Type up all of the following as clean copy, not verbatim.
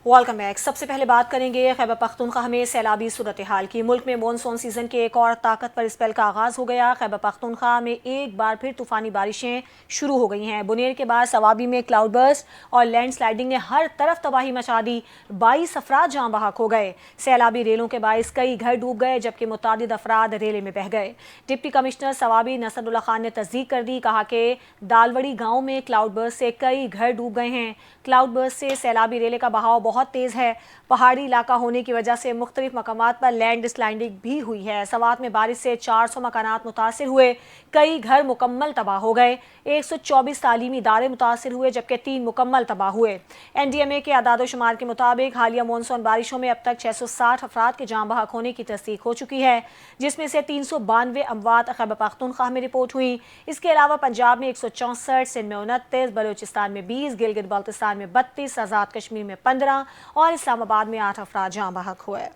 Welcome back. سب سے پہلے بات کریں گے خیبر پختونخوا میں سیلابی صورتحال کی۔ ملک میں مونسون سیزن کے ایک اور طاقتور اسپیل کا آغاز ہو گیا۔ خیبر پختونخوا میں ایک بار پھر طوفانی بارشیں شروع ہو گئی ہیں۔ بنیر کے بعد سوابی میں کلاؤڈ برسٹ اور لینڈ سلائیڈنگ نے ہر طرف تباہی مچا دی۔ 22 افراد جاں بحق ہو گئے۔ سیلابی ریلوں کے باعث کئی گھر ڈوب گئے جبکہ متعدد افراد ریلے میں بہہ گئے۔ ڈپٹی کمشنر سوابی نصر اللہ خان نے تصدیق کر دی، کہا کہ دالوڑی گاؤں میں کلاؤڈ برسٹ سے کئی گھر ڈوب گئے ہیں۔ کلاؤڈ برسٹ سے سیلابی ریلے کا بہاؤ بہت تیز ہے۔ پہاڑی علاقہ ہونے کی وجہ سے مختلف مقامات پر لینڈ سلائیڈنگ بھی ہوئی ہے۔ سوات میں بارش سے 400 مکانات متاثر ہوئے، کئی گھر مکمل تباہ ہو گئے۔ 124 تعلیمی ادارے متاثر ہوئے جبکہ 3 مکمل تباہ ہوئے۔ NDMA کے اعداد و شمار کے مطابق حالیہ مونسون بارشوں میں اب تک 660 افراد کے جاں بحق ہونے کی تصدیق ہو چکی ہے، جس میں سے 392 اموات خیبر پختونخوا میں رپورٹ ہوئی۔ اس کے علاوہ پنجاب میں 164، سندھ میں 29، بلوچستان میں 20، گلگت بلتستان میں 32، آزاد کشمیر میں 15 اور اسلام آباد میں 8 افراد جاں بحق ہوئے۔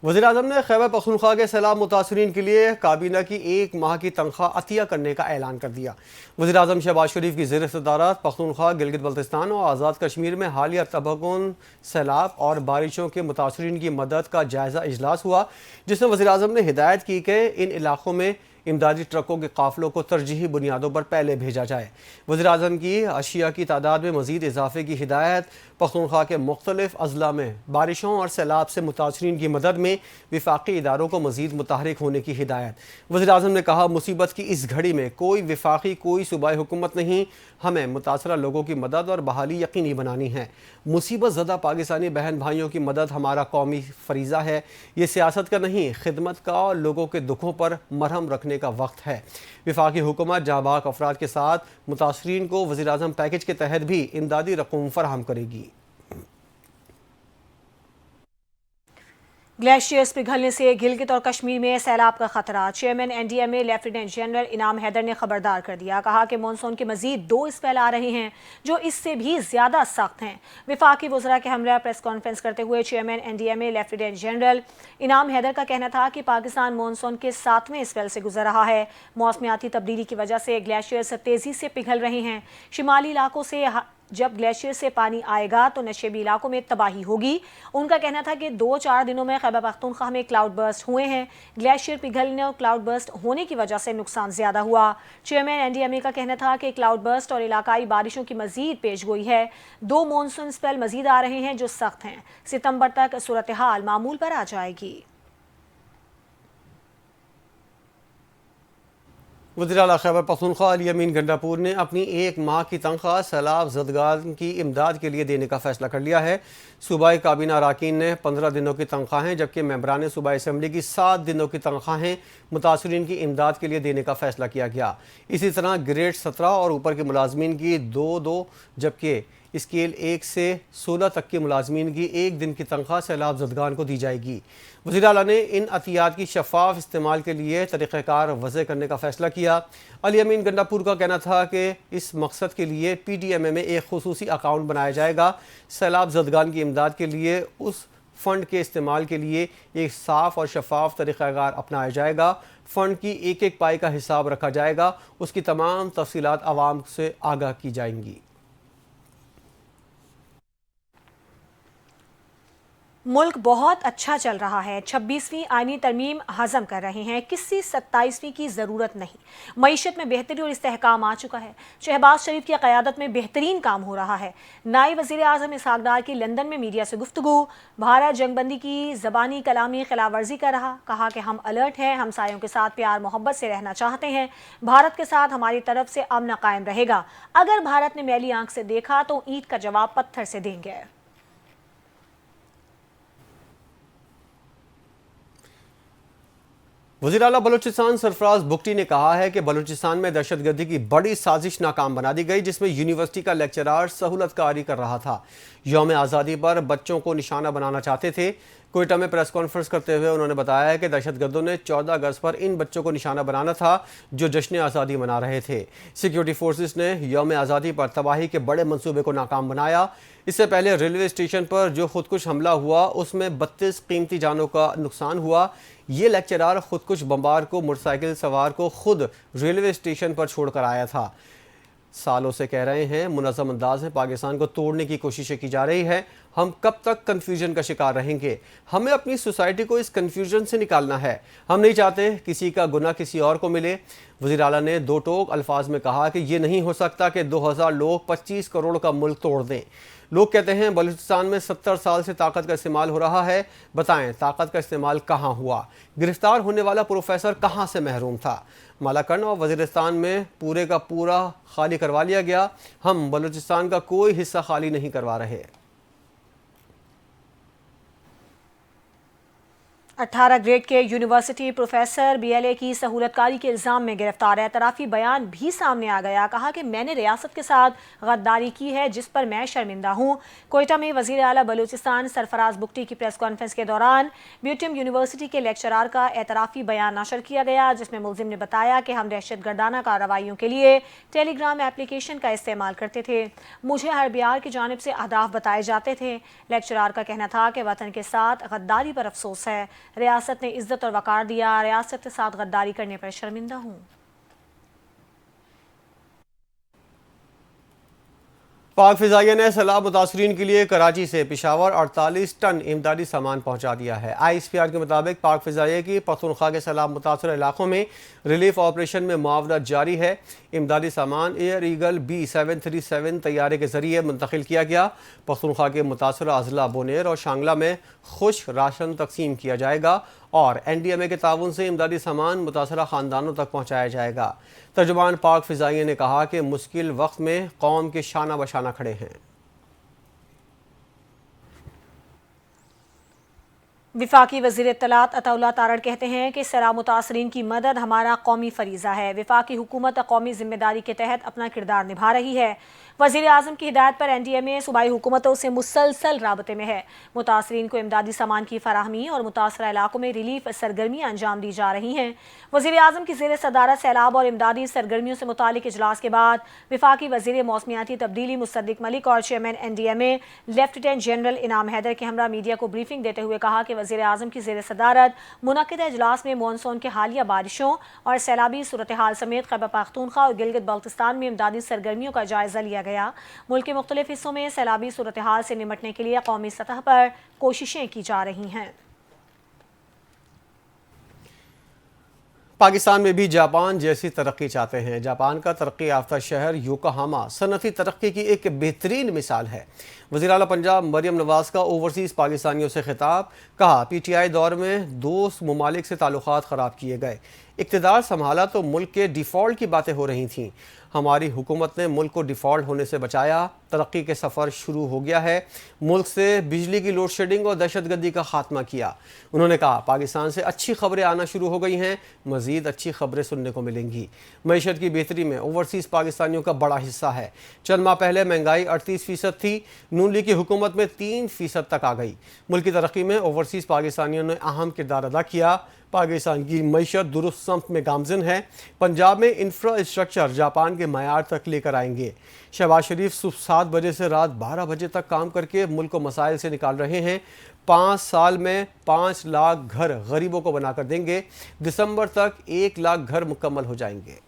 وزیراعظم نے خیبر پختونخوا کے سیلاب متاثرین کے لیے کابینہ کی 1 ماہ کی تنخواہ عطیہ کرنے کا اعلان کر دیا۔ وزیراعظم شہباز شریف کی زیر صدارت پختونخوا، گلگت بلتستان اور آزاد کشمیر میں حالیہ تباہکن سیلاب اور بارشوں کے متاثرین کی مدد کا جائزہ اجلاس ہوا، جس میں وزیراعظم نے ہدایت کی کہ ان علاقوں میں امدادی ٹرکوں کے قافلوں کو ترجیحی بنیادوں پر پہلے بھیجا جائے۔ وزیراعظم کی اشیاء کی تعداد میں مزید اضافے کی ہدایت، پختونخوا کے مختلف اضلاع میں بارشوں اور سیلاب سے متاثرین کی مدد میں وفاقی اداروں کو مزید متحرک ہونے کی ہدایت۔ وزیراعظم نے کہا، مصیبت کی اس گھڑی میں کوئی وفاقی کوئی صوبائی حکومت نہیں، ہمیں متاثرہ لوگوں کی مدد اور بحالی یقینی بنانی ہے۔ مصیبت زدہ پاکستانی بہن بھائیوں کی مدد ہمارا قومی فریضہ ہے۔ یہ سیاست کا نہیں، خدمت کا اور لوگوں کے دکھوں پر مرہم رکھنے کا وقت ہے۔ وفاقی حکومت جاں بحق افراد کے ساتھ متاثرین کو وزیراعظم پیکج کے تحت بھی امدادی رقوم فراہم کرے گی۔ گلیشیئرز پگھلنے سے گلگت اور کشمیر میں سیلاب کا خطرہ۔ چیئرمین NDMA لیفٹیننٹ جنرل انعام حیدر نے خبردار کر دیا، کہا کہ مونسون کے مزید 2 اسپیل آ رہے ہیں جو اس سے بھی زیادہ سخت ہیں۔ وفاقی وزراء کے ہمراہ پریس کانفرنس کرتے ہوئے چیئرمین NDMA لیفٹیننٹ جنرل انعام حیدر کا کہنا تھا کہ پاکستان مونسون کے 7ویں اسپیل سے گزر رہا ہے۔ موسمیاتی تبدیلی کی وجہ سے گلیشیئرز تیزی سے پگھل رہے ہیں۔ شمالی علاقوں سے جب گلیشیئر سے پانی آئے گا تو نشیبی علاقوں میں تباہی ہوگی۔ ان کا کہنا تھا کہ 2-4 دنوں میں خیبر پختونخوا میں کلاؤڈ برسٹ ہوئے ہیں۔ گلیشیئر پگھلنے اور کلاؤڈ برسٹ ہونے کی وجہ سے نقصان زیادہ ہوا۔ چیئرمین NDMA کا کہنا تھا کہ کلاؤڈ برسٹ اور علاقائی بارشوں کی مزید پیش گوئی ہے۔ 2 مونسون اسپیل مزید آ رہے ہیں جو سخت ہیں۔ ستمبر تک صورتحال معمول پر آ جائے گی۔ وزیر اعلیٰ خیبر پختونخوا علی امین گنڈاپور نے اپنی 1 ماہ کی تنخواہ سیلاب زدگان کی امداد کے لیے دینے کا فیصلہ کر لیا ہے۔ صوبائی کابینہ اراکین نے 15 دنوں کی تنخواہیں جبکہ ممبران صوبائی اسمبلی کی 7 دنوں کی تنخواہیں متاثرین کی امداد کے لیے دینے کا فیصلہ کیا گیا۔ اسی طرح گریڈ 17 اور اوپر کے ملازمین کی 2 جبکہ اسکیل 1 سے 16 تک کے ملازمین کی 1 دن کی تنخواہ سیلاب زدگان کو دی جائے گی۔ وزیر اعلیٰ نے ان عطیات کی شفاف استعمال کے لیے طریقہ کار وضع کرنے کا فیصلہ کیا۔ علی امین گنڈاپور کا کہنا تھا کہ اس مقصد کے لیے PDMA میں ایک خصوصی اکاؤنٹ بنایا جائے گا۔ سیلاب زدگان کی امداد کے لیے اس فنڈ کے استعمال کے لیے ایک صاف اور شفاف طریقہ کار اپنایا جائے گا۔ فنڈ کی ایک پائی کا حساب رکھا جائے گا، اس کی تمام تفصیلات عوام سے آگاہ کی جائیں گی۔ ملک بہت اچھا چل رہا ہے، 26ویں آئینی ترمیم ہضم کر رہے ہیں، کسی 27ویں کی ضرورت نہیں۔ معیشت میں بہتری اور استحکام آ چکا ہے، شہباز شریف کی قیادت میں بہترین کام ہو رہا ہے۔ نائب وزیر اعظم اسحاق ڈار کی لندن میں میڈیا سے گفتگو، بھارت جنگ بندی کی زبانی کلامی خلاف ورزی کر رہا، کہا کہ ہم الرٹ ہیں، ہمسایوں کے ساتھ پیار محبت سے رہنا چاہتے ہیں، بھارت کے ساتھ ہماری طرف سے امن قائم رہے گا، اگر بھارت نے میلی آنکھ سے دیکھا تو اینٹ کا جواب پتھر سے دیں گے۔ وزیر اعلیٰ بلوچستان سرفراز بگٹی نے کہا ہے کہ بلوچستان میں دہشت گردی کی بڑی سازش ناکام بنا دی گئی، جس میں یونیورسٹی کا لیکچرار سہولت کاری کر رہا تھا، یوم آزادی پر بچوں کو نشانہ بنانا چاہتے تھے۔ کوئٹہ میں پریس کانفرنس کرتے ہوئے انہوں نے بتایا کہ دہشت گردوں نے 14 اگست پر ان بچوں کو نشانہ بنانا تھا جو جشن آزادی منا رہے تھے۔ سیکیورٹی فورسز نے یوم آزادی پر تباہی کے بڑے منصوبے کو ناکام بنایا۔ اس سے پہلے ریلوے اسٹیشن پر جو خودکش حملہ ہوا اس میں 32 قیمتی جانوں کا نقصان ہوا۔ یہ لیکچرار خودکش بمبار کو موٹر سائیکل سوار کو خود ریلوے اسٹیشن پر چھوڑ کر آیا تھا۔ سالوں سے کہہ رہے ہیں منظم انداز میں پاکستان کو توڑنے کی کوششیں کی جا رہی ہیں، ہم کب تک کنفیوژن کا شکار رہیں گے؟ ہمیں اپنی سوسائٹی کو اس کنفیوژن سے نکالنا ہے، ہم نہیں چاہتے کسی کا گناہ کسی اور کو ملے۔ وزیر اعلیٰ نے دو ٹوک الفاظ میں کہا کہ یہ نہیں ہو سکتا کہ 2000 لوگ 25 کروڑ کا ملک توڑ دیں۔ لوگ کہتے ہیں بلوچستان میں 70 سال سے طاقت کا استعمال ہو رہا ہے، بتائیں طاقت کا استعمال کہاں ہوا؟ گرفتار ہونے والا پروفیسر کہاں سے محروم تھا؟ مالاکنڈ اور وزیرستان میں پورے کا پورا خالی کروا لیا گیا، ہم بلوچستان کا کوئی حصہ خالی نہیں کروا رہے۔ 18 گریڈ کے یونیورسٹی پروفیسر BLA کی سہولت کاری کے الزام میں گرفتار ہے۔ اعترافی بیان بھی سامنے آ گیا، کہا کہ میں نے ریاست کے ساتھ غداری کی ہے جس پر میں شرمندہ ہوں۔ کوئٹہ میں وزیر اعلیٰ بلوچستان سرفراز بگٹی کی پریس کانفرنس کے دوران بیوٹیم یونیورسٹی کے لیکچرار کا اعترافی بیان نشر کیا گیا، جس میں ملزم نے بتایا کہ ہم دہشت گردانہ کارروائیوں کے لیے ٹیلی گرام اپلیکیشن کا استعمال کرتے تھے، مجھے ہر بیار کی جانب سے اہداف بتائے جاتے تھے۔ لیکچرار کا کہنا تھا کہ وطن کے ساتھ غداری پر افسوس ہے، ریاست نے عزت اور وقار دیا، ریاست کے ساتھ غداری کرنے پر شرمندہ ہوں۔ پاک فضائیہ نے سیلاب متاثرین کے لیے کراچی سے پشاور 48 ٹن امدادی سامان پہنچا دیا ہے۔ ISPR کے مطابق پاک فضائیہ کی پختونخوا کے سیلاب متاثرہ علاقوں میں ریلیف آپریشن میں معاونت جاری ہے۔ امدادی سامان ایئر ایگل B737 طیارے کے ذریعے منتقل کیا گیا۔ پختونخوا کے متاثرہ اضلاع بونیر اور شانگلہ میں خشک راشن تقسیم کیا جائے گا اور NDMA کے تعاون سے امدادی سامان متاثرہ خاندانوں تک پہنچایا جائے گا۔ ترجمان پاک فضائیہ نے کہا کہ مشکل وقت میں قوم کے شانہ بشانہ کھڑے ہیں۔ وفاقی وزیر اطلاعات عطا اللہ تارڑ کہتے ہیں کہ سیلاب متاثرین کی مدد ہمارا قومی فریضہ ہے۔ وفاقی حکومت قومی ذمہ داری کے تحت اپنا کردار نبھا رہی ہے۔ وزیر اعظم کی ہدایت پر NDMA صوبائی حکومتوں سے مسلسل رابطے میں ہے۔ متاثرین کو امدادی سامان کی فراہمی اور متاثرہ علاقوں میں ریلیف سرگرمیاں انجام دی جا رہی ہیں۔ وزیر اعظم کی زیر صدارت سیلاب اور امدادی سرگرمیوں سے متعلق اجلاس کے بعد وفاقی وزیر موسمیاتی تبدیلی مصدق ملک اور چیئرمین NDMA لیفٹیننٹ جنرل انعام حیدر کے ہمراہ میڈیا کو بریفنگ دیتے ہوئے کہا کہ وزیر اعظم کی زیر صدارت منعقدہ اجلاس میں مانسون کے حالیہ بارشوں اور سیلابی صورتحال سمیت خیبر پختونخوا اور گلگت بلتستان میں امدادی سرگرمیوں کا جائزہ لیا گیا۔ ملک کے مختلف حصوں میں سیلابی صورتحال سے نمٹنے کے لیے قومی سطح پر کوششیں کی جا رہی ہیں۔ پاکستان میں بھی جاپان جیسی ترقی چاہتے ہیں۔ جاپان کا ترقی یافتہ شہر یوکوہاما صنعتی ترقی کی ایک بہترین مثال ہے۔ وزیر اعلیٰ پنجاب مریم نواز کا اوورسیز پاکستانیوں سے خطاب، کہا PTI دور میں دوست ممالک سے تعلقات خراب کیے گئے، اقتدار سنبھالا تو ملک کے ڈیفالٹ کی باتیں ہو رہی تھیں، ہماری حکومت نے ملک کو ڈیفالٹ ہونے سے بچایا، ترقی کے سفر شروع ہو گیا ہے، ملک سے بجلی کی لوڈ شیڈنگ اور دہشت گردی کا خاتمہ کیا۔ انہوں نے کہا پاکستان سے اچھی خبریں آنا شروع ہو گئی ہیں، مزید اچھی خبریں سننے کو ملیں گی۔ معیشت کی بہتری میں اوورسیز پاکستانیوں کا بڑا حصہ ہے۔ چند ماہ پہلے مہنگائی 38% تھی، نون لیگ کی حکومت میں 3% تک آ گئی۔ ملک کی ترقی میں اوورسیز پاکستانیوں نے اہم کردار ادا کیا۔ پاکستان کی معیشت درست سمت میں گامزن ہے۔ پنجاب میں انفراسٹرکچر جاپان کے معیار تک لے کر آئیں گے۔ شہباز شریف صبح 7 بجے سے رات 12 بجے تک کام کر کے ملک کو مسائل سے نکال رہے ہیں۔ 5 سال میں 5 لاکھ گھر غریبوں کو بنا کر دیں گے۔ دسمبر تک 1 لاکھ گھر مکمل ہو جائیں گے۔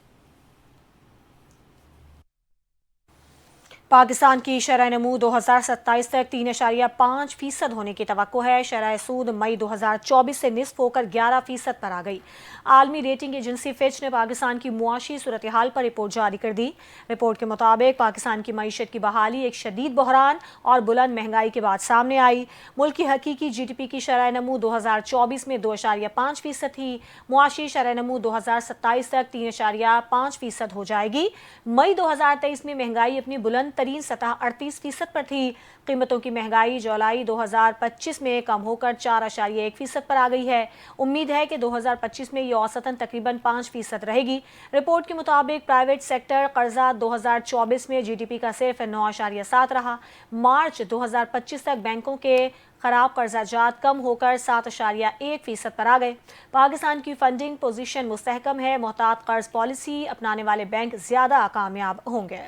پاکستان کی شرح نمو 2027 تک 3.5% ہونے کی توقع ہے۔ شرح سود مئی 2024 سے نصف ہو کر 11% پر آ گئی۔ عالمی ریٹنگ ایجنسی فچ نے پاکستان کی معاشی صورتحال پر رپورٹ جاری کر دی۔ رپورٹ کے مطابق پاکستان کی معیشت کی بحالی ایک شدید بحران اور بلند مہنگائی کے بعد سامنے آئی۔ ملک کی حقیقی GDP کی شرح نمو 2024 میں 2.5% تھی۔ معاشی شرح نمو 2027 تک 3.5% ہو جائے گی۔ مئی 2023 میں مہنگائی اپنی بلند ترین سطح 38% پر تھی۔ قیمتوں کی مہنگائی جولائی 2025 میں کم ہو کر 4.1% پر آ گئی ہے۔ امید ہے کہ 2025 میں یہ اوسطاً تقریباً 5% رہے گی۔ رپورٹ کے مطابق پرائیویٹ سیکٹر قرضہ 2024 میں GDP کا صرف 9.7 رہا۔ مارچ 2025 تک بینکوں کے خراب قرضہ جات کم ہو کر 7.1% پر آ گئے۔ پاکستان کی فنڈنگ پوزیشن مستحکم ہے۔ محتاط قرض پالیسی اپنانے والے بینک زیادہ کامیاب ہوں گے۔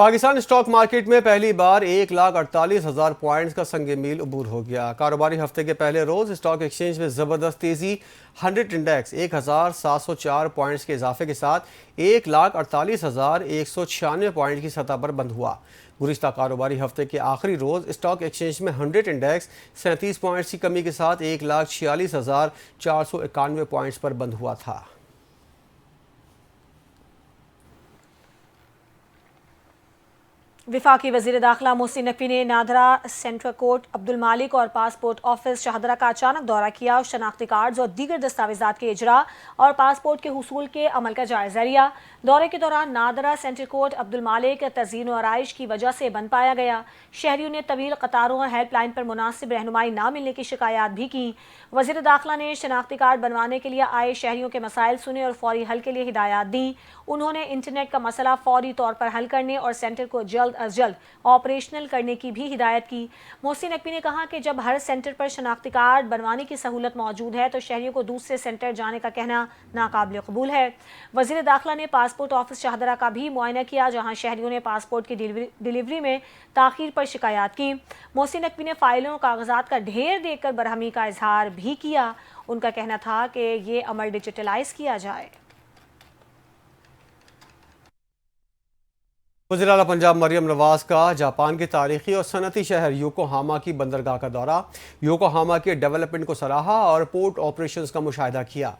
پاکستان اسٹاک مارکیٹ میں پہلی بار 1,48,000 پوائنٹس کا سنگ میل عبور ہو گیا۔ کاروباری ہفتے کے پہلے روز اسٹاک ایکسچینج میں زبردست تیزی، 100 انڈیکس 1,704 پوائنٹس کے اضافے کے ساتھ 1,48,196 پوائنٹ کی سطح پر بند ہوا۔ گزشتہ کاروباری ہفتے کے آخری روز اسٹاک ایکسچینج میں 100 انڈیکس 37 پوائنٹس کی کمی کے ساتھ 1,46,491 پوائنٹس پر بند ہوا تھا۔ وفاقی وزیر داخلہ محسن نقوی نے نادرہ سینٹرل کورٹ عبدالمالک اور پاسپورٹ آفس شاہدرہ کا اچانک دورہ کیا اور شناختی کارڈز اور دیگر دستاویزات کے اجراء اور پاسپورٹ کے حصول کے عمل کا جائزہ لیا۔ دورے کے دوران نادرہ سینٹرل کورٹ عبدالمالک تزئین و آرائش کی وجہ سے بند پایا گیا۔ شہریوں نے طویل قطاروں اور ہیلپ لائن پر مناسب رہنمائی نہ ملنے کی شکایات بھی کی۔ وزیر داخلہ نے شناختی کارڈ بنوانے کے لیے آئے شہریوں کے مسائل سنے اور فوری حل کے لیے ہدایات دیں۔ انہوں نے انٹرنیٹ کا مسئلہ فوری طور پر حل کرنے اور سینٹر کو جلد از جلد آپریشنل کرنے کی بھی ہدایت کی۔ محسن نقوی نے کہا کہ جب ہر سینٹر پر شناختی کارڈ بنوانے کی سہولت موجود ہے تو شہریوں کو دوسرے سینٹر جانے کا کہنا ناقابل قبول ہے۔ وزیر داخلہ نے پاسپورٹ آفس شاہدرہ کا بھی معائنہ کیا جہاں شہریوں نے پاسپورٹ کی ڈیلیوری میں تاخیر پر شکایات کی۔ محسن نقوی نے فائلوں اور کاغذات کا ڈھیر دیکھ کر برہمی کا اظہار بھی کیا۔ ان کا کہنا تھا کہ یہ عمل ڈیجیٹلائز کیا جائے۔ وزیر اعلیٰ پنجاب مریم نواز کا جاپان کے تاریخی اور صنعتی شہر یوکوہاما کی بندرگاہ کا دورہ، یوکوہاما کے ڈیولپمنٹ کو سراہا اور پورٹ آپریشنز کا مشاہدہ کیا۔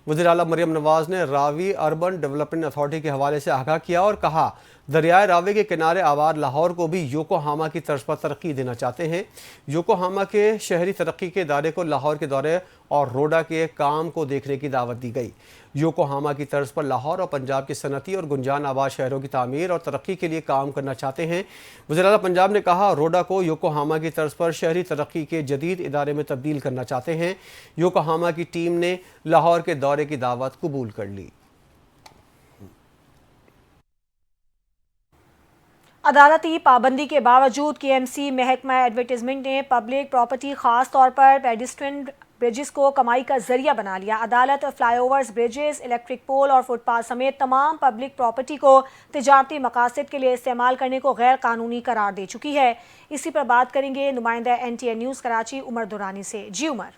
وزیر اعلیٰ مریم نواز نے راوی اربن ڈیولپمنٹ اتھارٹی کے حوالے سے آگاہ کیا اور کہا دریائے راوی کے کنارے آباد لاہور کو بھی یوکوہاما کی طرز پر ترقی دینا چاہتے ہیں۔ یوکوہاما کے شہری ترقی کے ادارے کو لاہور کے دورے اور روڈا کے کام کو دیکھنے کی دعوت دی گئی۔ یوکوہاما کی طرز پر لاہور اور پنجاب کے صنعتی اور گنجان آباد شہروں کی تعمیر اور ترقی کے لیے کام کرنا چاہتے ہیں۔ وزیر اعلیٰ پنجاب نے کہا روڈا کو یوکوہاما کی طرز پر شہری ترقی کے جدید ادارے میں تبدیل کرنا چاہتے ہیں۔ یوکوہاما کی ٹیم نے لاہور کے دورے کی دعوت قبول کر لی۔ عدالتی پابندی کے باوجود کے ایم سی محکمہ ایڈورٹائزمنٹ نے پبلک پراپرٹی خاص طور پر پیڈسٹرین برجز کو کمائی کا ذریعہ بنا لیا۔ عدالت fly overs, bridges, electric pole اور فٹ پاتھ سمیت تمام پبلک پراپرٹی کو تجارتی مقاصد کے لیے استعمال کرنے کو غیر قانونی قرار دے چکی ہے۔ اسی پر بات کریں گے نمائندہ N T N news Karachi Umar Durrani سے۔ جی عمر۔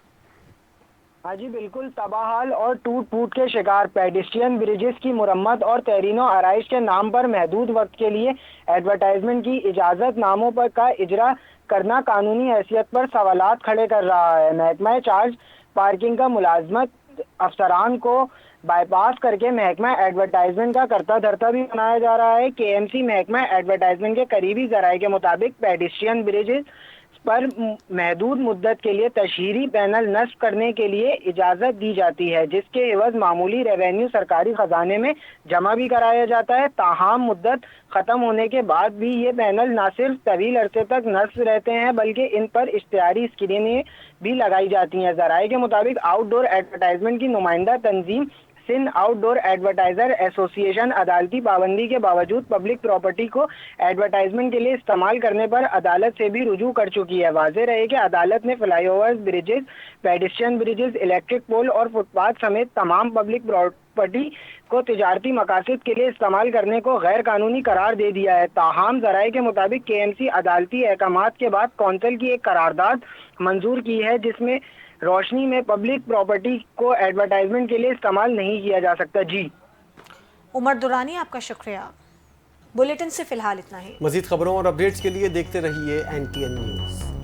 ہاں جی بالکل، تباہال اور ٹوٹ پھوٹ کے شکار پیڈسٹرین برجز کی مرمت اور تحرین و آرائش کے نام پر محدود وقت کے لیے ایڈورٹائزمنٹ کی اجازت ناموں پر کا اجرا کرنا قانونی حیثیت پر سوالات کھڑے کر رہا ہے۔ محکمہ چارج پارکنگ کا ملازمت افسران کو بائی پاس کر کے محکمہ ایڈورٹائزمنٹ کا کرتا دھرتا بھی بنایا جا رہا ہے۔ کے ایم سی محکمہ ایڈورٹائزمنٹ کے قریبی ذرائع کے مطابق پیڈسٹرین برجز پر محدود مدت کے لیے تشہیری پینل نصب کرنے کے لیے اجازت دی جاتی ہے، جس کے عوض معمولی ریونیو سرکاری خزانے میں جمع بھی کرایا جاتا ہے۔ تاہم مدت ختم ہونے کے بعد بھی یہ پینل نہ صرف طویل عرصے تک نصب رہتے ہیں بلکہ ان پر اشتہاری اسکرینیں بھی لگائی جاتی ہیں۔ ذرائع کے مطابق آؤٹ ڈور ایڈورٹائزمنٹ کی نمائندہ تنظیم سندھ آؤٹ ڈور ایڈورٹائزر ایسوسی ایشن عدالتی پابندی کے باوجود پبلک پراپرٹی کو ایڈورٹائزمنٹ کے لیے استعمال کرنے پر عدالت سے بھی رجوع کر چکی ہے۔ واضح رہے کہ عدالت نے flyovers, bridges, pedestrian bridges, electric pole اور فٹ پاتھ سمیت تمام پبلک پراپرٹی کو تجارتی مقاصد کے لیے استعمال کرنے کو غیر قانونی قرار دے دیا ہے۔ تاہم ذرائع کے مطابق کے ایم سی عدالتی احکامات کے بعد کونسل کی ایک قرارداد منظور کی ہے جس میں روشنی میں پبلک پراپرٹی کو ایڈورٹائزمنٹ کے لیے استعمال نہیں کیا جا سکتا۔ جی عمر دورانی، آپ کا شکریہ۔ بلیٹن سے فی الحال اتنا ہی۔ مزید خبروں اور اپڈیٹس کے لیے دیکھتے رہیے NTN نیوز۔